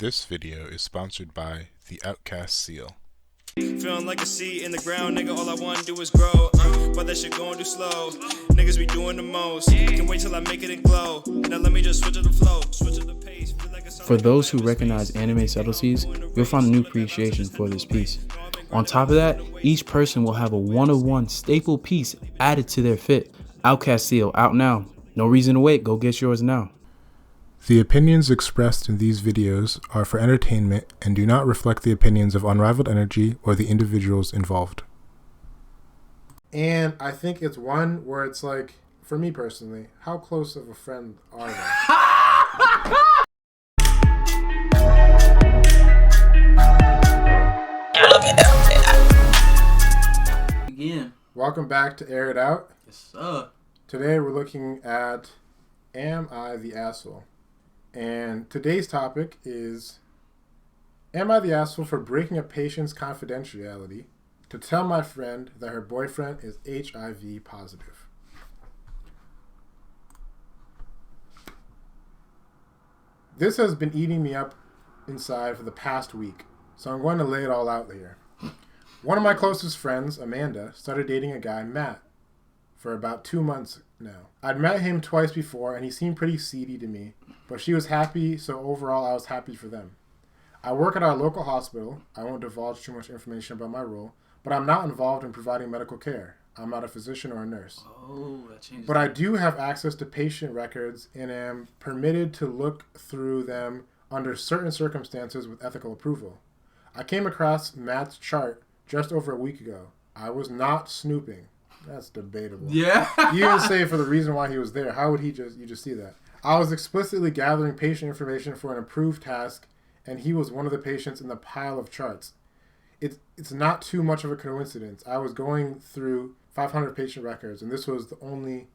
This video is sponsored by the Outcast Seal. Feeling like a seed in the ground, nigga, all I wanna do is grow. But that shit going too slow. Niggas be doing the most. Can wait till I make it and glow. Now let me just switch up the flow, switch up the pace. For those who recognize anime subtleties, you'll find a new appreciation for this piece. On top of that, each person will have a one-of-one staple piece added to their fit. Outcast Seal, out now. No reason to wait, go get yours now. The opinions expressed in these videos are for entertainment and do not reflect the opinions of Unrivaled Energy or the individuals involved. And I think it's one where it's like, for me personally, how close of a friend are they? Again. Welcome back to Air It Out. Yes, sir. Today we're looking at Am I the Asshole? And today's topic is, am I the asshole for breaking a patient's confidentiality to tell my friend that her boyfriend is HIV positive? This has been eating me up inside for the past week, so I'm going to lay it all out here. One of my closest friends, Amanda, started dating a guy, Matt, for about 2 months now. I'd met him twice before, and he seemed pretty seedy to me, but she was happy, so overall I was happy for them. I work at our local hospital. I won't divulge too much information about my role, but I'm not involved in providing medical care. I'm not a physician or a nurse. Oh, that changes. But I do have access to patient records and am permitted to look through them under certain circumstances with ethical approval. I came across Matt's chart just over a week ago. I was not snooping. That's debatable. Yeah. You even say for the reason why he was there. How would you just see that? I was explicitly gathering patient information for an approved task, and he was one of the patients in the pile of charts. It's not too much of a coincidence. I was going through 500 patient records, and this is the only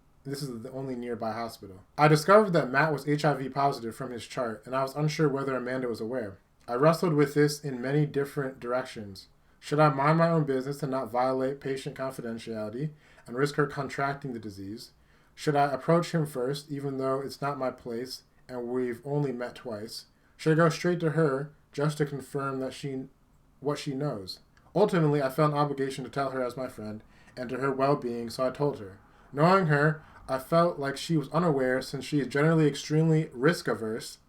nearby hospital. I discovered that Matt was HIV positive from his chart, and I was unsure whether Amanda was aware. I wrestled with this in many different directions. Should I mind my own business and not violate patient confidentiality and risk her contracting the disease? Should I approach him first, even though it's not my place and we've only met twice? Should I go straight to her just to confirm that what she knows? Ultimately, I felt an obligation to tell her as my friend and to her well-being, so I told her. Knowing her, I felt like she was unaware since she is generally extremely risk-averse,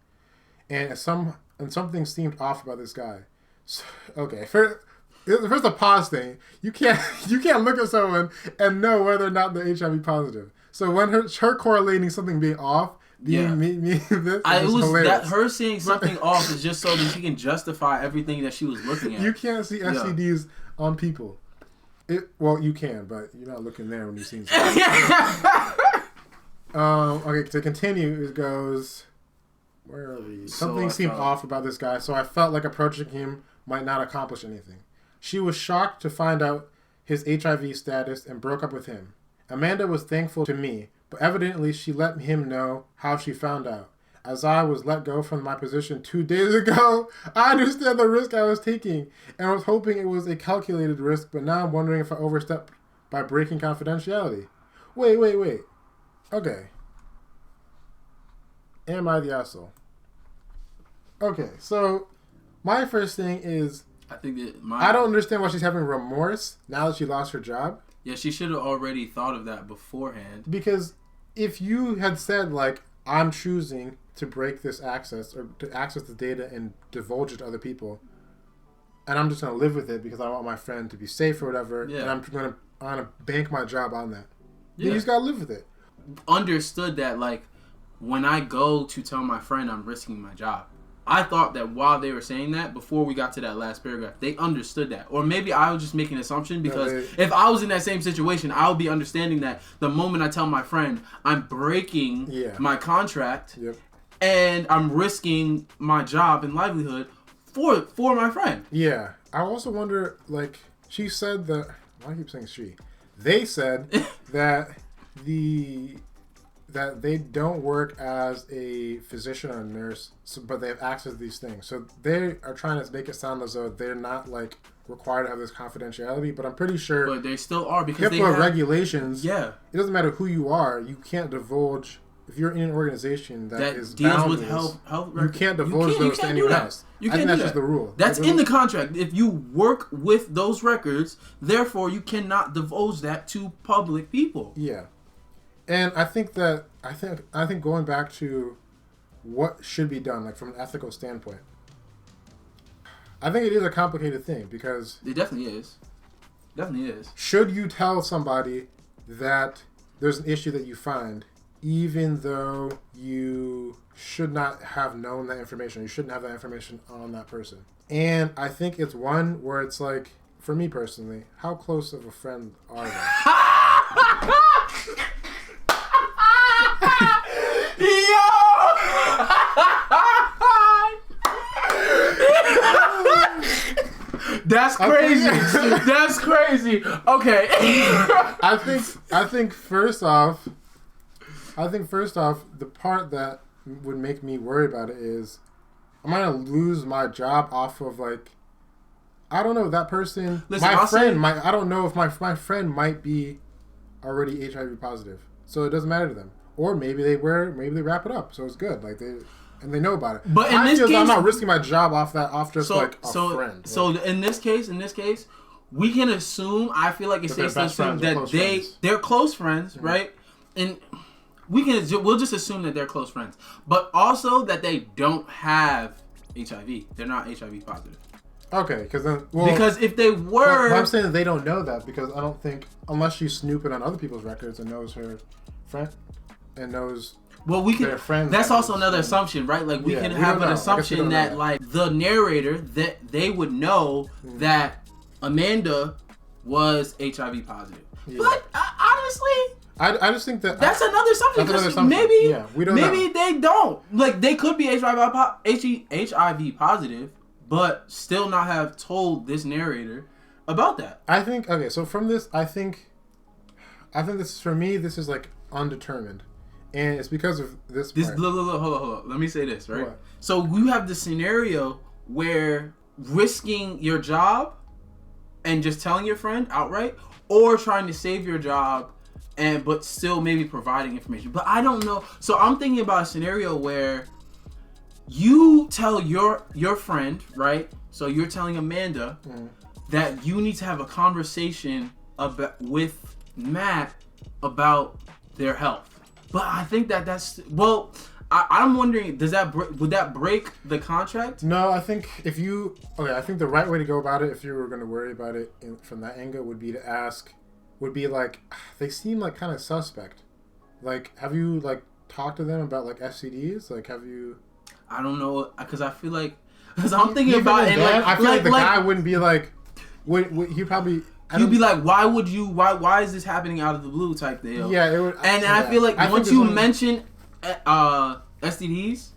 and something seemed off about this guy. So, okay, First, the pause thing. You can't look at someone and know whether or not they're HIV positive. So when her correlating something being off, this was hilarious. That her seeing something off is just so that she can justify everything that she was looking at. You can't see STDs on people. Well, you can, but you're not looking there when you're seeing something. Okay, to continue, it goes. Where are we? Something seemed off about this guy, so I felt like approaching him might not accomplish anything. She was shocked to find out his HIV status and broke up with him. Amanda was thankful to me, but evidently she let him know how she found out. As I was let go from my position 2 days ago, I understand the risk I was taking and was hoping it was a calculated risk, but now I'm wondering if I overstepped by breaking confidentiality. Wait. Okay. Am I the asshole? Okay, so my first thing is, I don't understand why she's having remorse now that she lost her job. Yeah, she should have already thought of that beforehand. Because if you had said, like, I'm choosing to break this access or to access the data and divulge it to other people, and I'm just going to live with it because I want my friend to be safe or whatever, and I'm going to bank my job on that. Yeah. You just got to live with it. Understood that, like, when I go to tell my friend I'm risking my job, I thought that while they were saying that, before we got to that last paragraph, they understood that. Or maybe I was just making an assumption because if I was in that same situation, I would be understanding that the moment I tell my friend I'm breaking my contract and I'm risking my job and livelihood for my friend. Yeah. I also wonder, like, she said that, why do I keep saying she? They said that that they don't work as a physician or a nurse, but they have access to these things. So they are trying to make it sound as though they're not, like, required to have this confidentiality, but I'm pretty sure... But they still are because HIPPA regulations, it doesn't matter who you are, you can't divulge if you're in an organization that is deals boundless, with health you records, can't divulge those to anyone else. You I can't think do that's just that. the rule. That's in the contract. If you work with those records, therefore you cannot divulge that to public people. Yeah, and I think going back to what should be done, like from an ethical standpoint, I think it is a complicated thing because it definitely is. Definitely is. Should you tell somebody that there's an issue that you find, even though you should not have known that information? You shouldn't have that information on that person. And I think it's one where it's like, for me personally, how close of a friend are they? That's crazy. That's crazy. Okay. I think first off, the part that would make me worry about it is, am I gonna lose my job off of, like, I don't know, that person. Listen, I don't know if my friend might be already HIV positive, so it doesn't matter to them. Or maybe they wrap it up, so it's good. Like they know about it. But in this case, I'm not risking my job off just a friend. So in this case, we can assume. I feel like it's safe to assume that they're close friends, mm-hmm. right? And we'll just assume that they're close friends, but also that they don't have HIV. They're not HIV positive. Okay, because if they were, I'm saying that they don't know that, because I don't think, unless she's snooping on other people's records and knows her friend and knows. Well, we can. That's also another assumption, right? Like we can have an assumption that like the narrator that they would know that Amanda was HIV positive. Yeah. But honestly, I just think that's another assumption. Maybe we don't. Maybe they don't. Like they could be HIV positive, but still not have told this narrator about that. I think okay. So from this, I think this for me. This is like undetermined. And it's because of this part. Hold on. Let me say this, right? What? So you have the scenario where risking your job and just telling your friend outright, or trying to save your job but still maybe providing information. But I don't know. So I'm thinking about a scenario where you tell your friend, right? So you're telling Amanda that you need to have a conversation with Matt about their health. But I think that's I'm wondering, would that break the contract? No, I think I think the right way to go about it, if you were going to worry about it from that angle, would be like, they seem like kind of suspect. Like, have you like talked to them about like STDs? Like, have you? I don't know, because I feel like, because I'm thinking about it. I feel like the guy wouldn't be like, he probably. You'd be like, why is this happening out of the blue type deal? Yeah, it would. And I feel like once you mention STDs,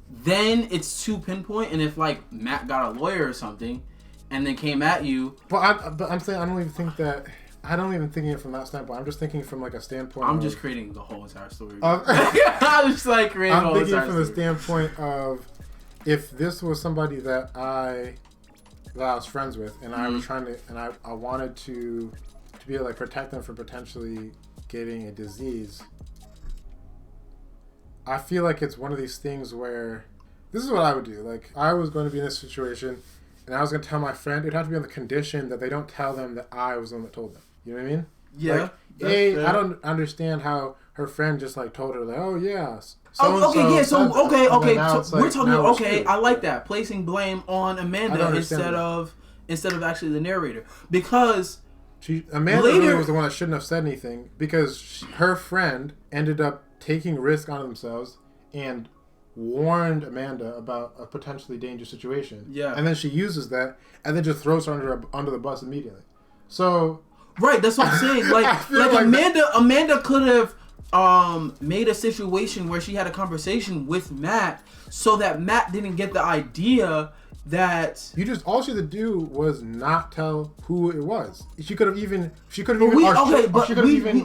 then it's too pinpoint. And if like Matt got a lawyer or something, and then came at you, but I'm saying I don't even think it from that standpoint. I'm just thinking from like a standpoint. I'm just creating the whole entire story. I'm just like creating the whole entire story. I'm thinking from the standpoint of, if this was somebody that I was friends with, and I was trying to, and I wanted to be able to like protect them from potentially getting a disease. I feel like it's one of these things where this is what I would do. Like, I was going to be in this situation, and I was going to tell my friend. It'd have to be on the condition that they don't tell them that I was the one that told them. You know what I mean? Yeah. Like, I don't understand how her friend just like told her like, oh yeah. Okay. So we're talking. Okay, I like that, placing blame on Amanda instead of actually the narrator, because Amanda really was the one that shouldn't have said anything, because her friend ended up taking risk on themselves and warned Amanda about a potentially dangerous situation. Yeah, and then she uses that and then just throws her under the bus immediately. So right, that's what I'm saying. Like Amanda could have made a situation where she had a conversation with Matt, so that Matt didn't get the idea that all she had to do was not tell who it was. She could have even.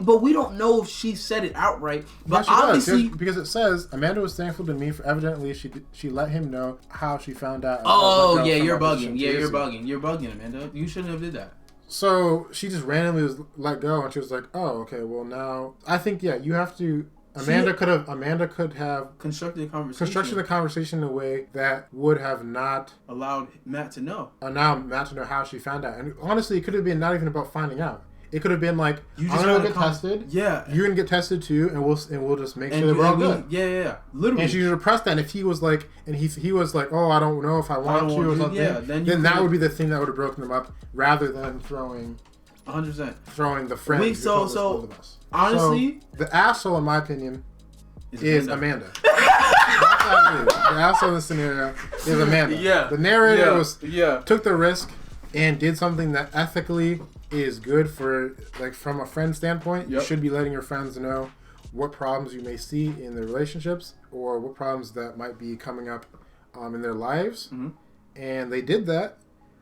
But we don't know if she said it outright. But obviously, because it says Amanda was thankful to me for evidently she let him know how she found out. Oh yeah, you're bugging. Yeah, you're bugging. You're bugging, Amanda. You shouldn't have did that. So she just randomly was let go, and she was like, "Oh, okay. Well, now I think you have to Amanda could have constructed the conversation in a way that would have not allowed Matt to know. Allowed Matt to know how she found out. And honestly, it could have been not even about finding out. It could have been like, I'm gonna get tested. Yeah. You're gonna get tested too, and we'll just make sure that we're all good. Yeah. Literally. And she should press that. And if he was like, he was like, oh, I don't know if I want to or something. Yeah, then that would be the thing that would have broken them up, rather than throwing 100%. Throwing the friend. Wait, so honestly, the asshole, in my opinion, is Amanda. The asshole in the scenario is Amanda. Yeah. The narrator took the risk and did something that ethically is good for, like, from a friend standpoint. Yep. You should be letting your friends know what problems you may see in their relationships or what problems that might be coming up in their lives. Mm-hmm. And they did that.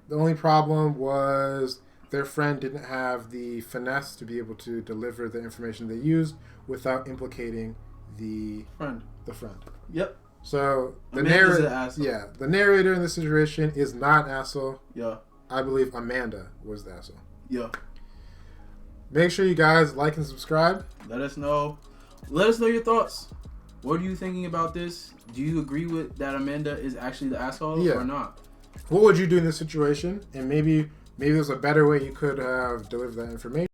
The only problem was their friend didn't have the finesse to be able to deliver the information they used without implicating the friend. Yep. So the narrator in this situation is not an asshole. Yeah. I believe Amanda was the asshole. Yeah. Make sure you guys like and subscribe. Let us know your thoughts. What are you thinking about this? Do you agree with that Amanda is actually the asshole or not? What would you do in this situation? And maybe there's a better way you could have delivered that information.